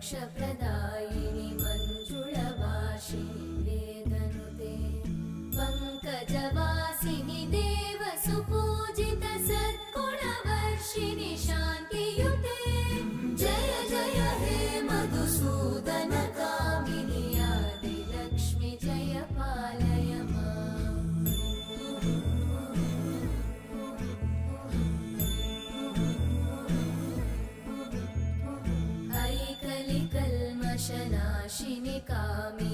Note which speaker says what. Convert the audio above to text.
Speaker 1: मोक्षप्रदायिनि मञ्जुळवासिनि वेदनुते पङ्कजवासिनि देवसुपूजित सद्गुणवर्षिणि शान्तियुते जय जय हे मधुसूदन कामिनि आदिलक्ष्मि जय पालय माम्। ऐकलिकल्मषनाशिनि कामिनि